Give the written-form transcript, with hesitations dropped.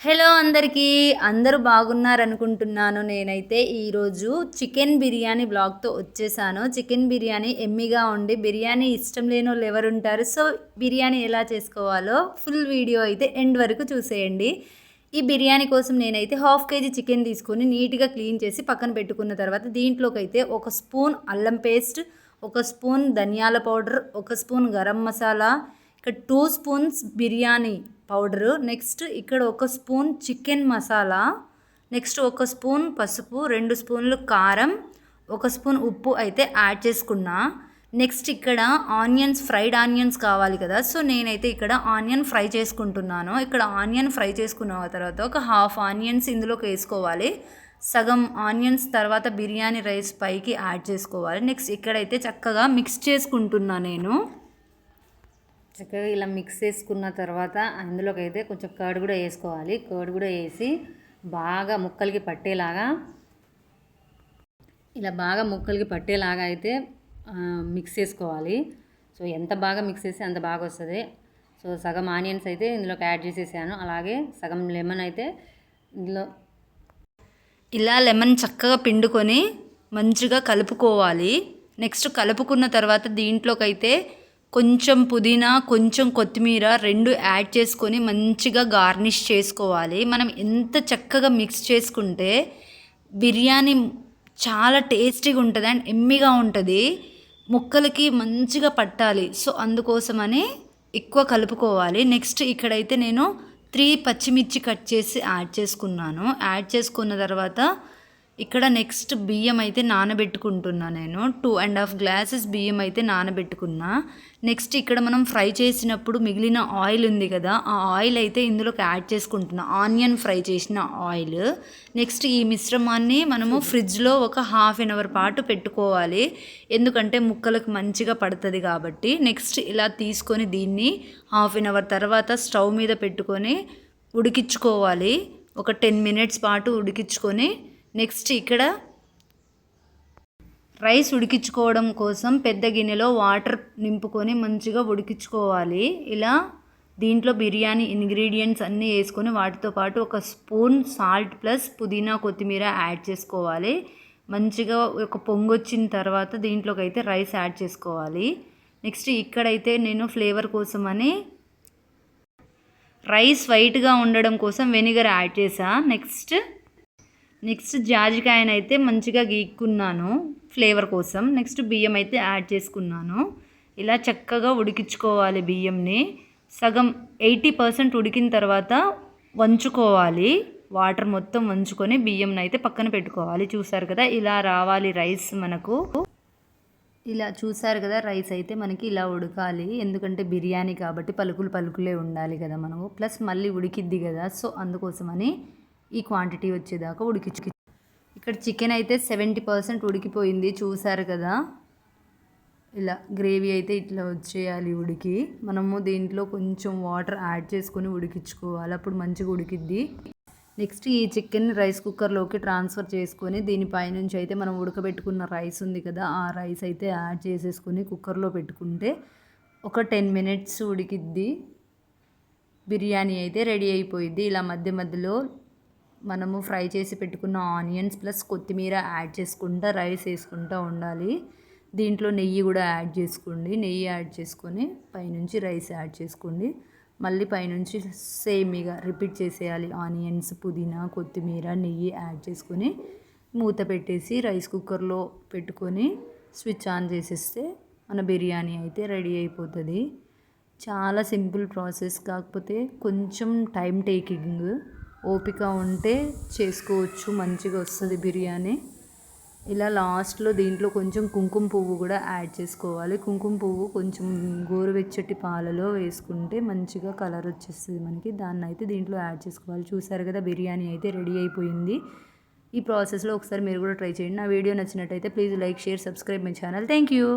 Hello అందరికీ అందరూ బాగున్నారనుకుంటున్నాను. నేనైతే ఈరోజు చికెన్ బిర్యానీ బ్లాగ్తో వచ్చేసాను. చికెన్ బిర్యానీ ఎమ్మిగా ఉండి బిర్యానీ ఇష్టం లేని వాళ్ళు ఎవరుంటారు. సో బిర్యానీ ఎలా చేసుకోవాలో ఫుల్ వీడియో అయితే ఎండ్ వరకు చూసేయండి. ఈ బిర్యానీ కోసం నేనైతే 1/2 kg చికెన్ తీసుకొని నీట్గా క్లీన్ చేసి పక్కన పెట్టుకున్న తర్వాత దీంట్లోకి అయితే 1 స్పూన్ అల్లం పేస్ట్, 1 స్పూన్ ధనియాల పౌడర్, 1 స్పూన్ గరం మసాలా, ఇక్కడ 2 స్పూన్స్ బిర్యానీ పౌడరు, నెక్స్ట్ ఇక్కడ 1 spoon chicken masala, next 1 spoon పసుపు, 2 స్పూన్లు కారం, 1 స్పూన్ ఉప్పు అయితే యాడ్ చేసుకున్నా. నెక్స్ట్ ఇక్కడ ఆనియన్స్, ఫ్రైడ్ ఆనియన్స్ కావాలి కదా, సో నేనైతే ఇక్కడ ఆనియన్ ఫ్రై చేసుకుంటున్నాను. ఇక్కడ ఆనియన్ ఫ్రై చేసుకున్న తర్వాత ఒక హాఫ్ ఆనియన్స్ ఇందులోకి వేసుకోవాలి. సగం ఆనియన్స్ తర్వాత బిర్యానీ రైస్ పైకి యాడ్ చేసుకోవాలి. నెక్స్ట్ ఇక్కడైతే చక్కగా మిక్స్ చేసుకుంటున్నా నేను. చక్కగా ఇలా మిక్స్ చేసుకున్న తర్వాత అందులోకి అయితే కొంచెం కర్డ్ కూడా వేసుకోవాలి. కర్డ్ కూడా వేసి బాగా ముక్కలకి పట్టేలాగా అయితే మిక్స్ చేసుకోవాలి. సో ఎంత బాగా మిక్స్ చేస్తే అంత బాగా వస్తుంది. సో సగం ఆనియన్స్ అయితే ఇందులోకి యాడ్ చేసేసాను. అలాగే సగం లెమన్ అయితే ఇందులో ఇలా లెమన్ చక్కగా పిండుకొని మంచిగా కలుపుకోవాలి. నెక్స్ట్ కలుపుకున్న తర్వాత దీంట్లోకి అయితే కొంచెం పుదీనా, కొంచెం కొత్తిమీర 2 యాడ్ చేసుకొని మంచిగా గార్నిష్ చేసుకోవాలి. మనం ఎంత చక్కగా మిక్స్ చేసుకుంటే బిర్యానీ చాలా టేస్టీగా ఉంటుంది అండ్ ఎమ్మిగా ఉంటుంది. ముక్కలకి మంచిగా పట్టాలి. సో అందుకోసమని ఎక్కువ కలుపుకోవాలి. నెక్స్ట్ ఇక్కడైతే నేను 3 పచ్చిమిర్చి కట్ చేసి యాడ్ చేసుకున్నాను. యాడ్ చేసుకున్న తర్వాత ఇక్కడ నెక్స్ట్ బియ్యం అయితే నానబెట్టుకుంటున్నా నేను. 2.5 గ్లాసెస్ బియ్యం అయితే నానబెట్టుకున్నా. నెక్స్ట్ ఇక్కడ మనం ఫ్రై చేసినప్పుడు మిగిలిన ఆయిల్ ఉంది కదా, ఆ ఆయిల్ అయితే ఇందులోకి యాడ్ చేసుకుంటున్నా. ఆనియన్ ఫ్రై చేసిన ఆయిల్. నెక్స్ట్ ఈ మిశ్రమాన్ని మనము ఫ్రిడ్జ్లో ఒక 1/2 అవర్ పాటు పెట్టుకోవాలి. ఎందుకంటే ముక్కలకు మంచిగా పడుతుంది కాబట్టి. నెక్స్ట్ ఇలా తీసుకొని దీన్ని 1/2 అవర్ తర్వాత స్టవ్ మీద పెట్టుకొని ఉడికించుకోవాలి. ఒక 10 మినిట్స్ పాటు ఉడికించుకొని నెక్స్ట్ ఇక్కడ రైస్ ఉడికించుకోవడం కోసం పెద్ద గిన్నెలో వాటర్ నింపుకొని మంచిగా ఉడికించుకోవాలి. ఇలా దీంట్లో బిర్యానీ ఇంగ్రీడియంట్స్ అన్నీ వేసుకొని వాటితో పాటు 1 స్పూన్ సాల్ట్ ప్లస్ పుదీనా, కొత్తిమీర యాడ్ చేసుకోవాలి. మంచిగా ఒక పొంగు వచ్చిన తర్వాత దీంట్లోకి అయితే రైస్ యాడ్ చేసుకోవాలి. నెక్స్ట్ ఇక్కడైతే నేను ఫ్లేవర్ కోసమని రైస్ వైట్గా ఉండడం కోసం వెనిగర్ యాడ్ చేసా. నెక్స్ట్ జాజికాయనైతే మంచిగా గీక్కున్నాను ఫ్లేవర్ కోసం. నెక్స్ట్ బియ్యం అయితే యాడ్ చేసుకున్నాను. ఇలా చక్కగా ఉడికించుకోవాలి. బియ్యంని సగం 80% ఉడికిన తర్వాత వంచుకోవాలి. వాటర్ మొత్తం వంచుకొని బియ్యంని అయితే పక్కన పెట్టుకోవాలి. చూసారు కదా ఇలా రావాలి రైస్ మనకు. ఇలా చూసారు కదా రైస్ అయితే మనకి ఇలా ఉడకాలి. ఎందుకంటే బిర్యానీ కాబట్టి పలుకులే ఉండాలి కదా మనము. ప్లస్ మళ్ళీ ఉడికిద్ది కదా, సో అందుకోసమని ఈ క్వాంటిటీ వచ్చేదాకా ఉడికించు. ఇక్కడ చికెన్ అయితే 70% ఉడికిపోయింది. చూసారు కదా ఇలా గ్రేవీ అయితే ఇట్లా వచ్చేయాలి ఉడికి. మనము దీంట్లో కొంచెం వాటర్ యాడ్ చేసుకొని ఉడికించుకోవాలి. అప్పుడు మంచిగా ఉడికిద్ది. నెక్స్ట్ ఈ చికెన్ రైస్ కుక్కర్లోకి ట్రాన్స్ఫర్ చేసుకొని దీనిపైనుంచి అయితే మనం ఉడకబెట్టుకున్న రైస్ ఉంది కదా, ఆ రైస్ అయితే యాడ్ చేసేసుకొని కుక్కర్లో పెట్టుకుంటే ఒక 10 మినిట్స్ ఉడికిద్ది. బిర్యానీ అయితే రెడీ అయిపోయిద్ది. ఇలా మధ్యలో మనము ఫ్రై చేసి పెట్టుకున్న ఆనియన్స్ ప్లస్ కొత్తిమీర యాడ్ చేసుకుంటా రైస్ వేసుకుంటూ ఉండాలి. దీంట్లో నెయ్యి కూడా యాడ్ చేసుకోండి. నెయ్యి యాడ్ చేసుకొని పైనుంచి రైస్ యాడ్ చేసుకోండి. మళ్ళీ పైనుంచి సేమ్ ఇక రిపీట్ చేసేయాలి. ఆనియన్స్, పుదీనా, కొత్తిమీర, నెయ్యి యాడ్ చేసుకొని మూత పెట్టేసి రైస్ కుక్కర్లో పెట్టుకొని స్విచ్ ఆన్ చేసేస్తే మన బిర్యానీ అయితే రెడీ అయిపోతుంది. చాలా సింపుల్ ప్రాసెస్, కాకపోతే కొంచెం టైం టేకింగ్. ఓపిక ఉంటే చేసుకోవచ్చు, మంచిగా వస్తుంది బిర్యానీ. ఇలా లాస్ట్లో దీంట్లో కొంచెం కుంకుమ పువ్వు కూడా యాడ్ చేసుకోవాలి. కుంకుమ పువ్వు కొంచెం గోరువెచ్చటి పాలలో వేసుకుంటే మంచిగా కలర్ వచ్చేస్తుంది మనకి. దాన్ని అయితే దీంట్లో యాడ్ చేసుకోవాలి. చూసారు కదా బిర్యానీ అయితే రెడీ అయిపోయింది. ఈ ప్రాసెస్లో ఒకసారి మీరు కూడా ట్రై చేయండి. నా వీడియో నచ్చినట్టయితే please like, share, subscribe my channel. Thank you.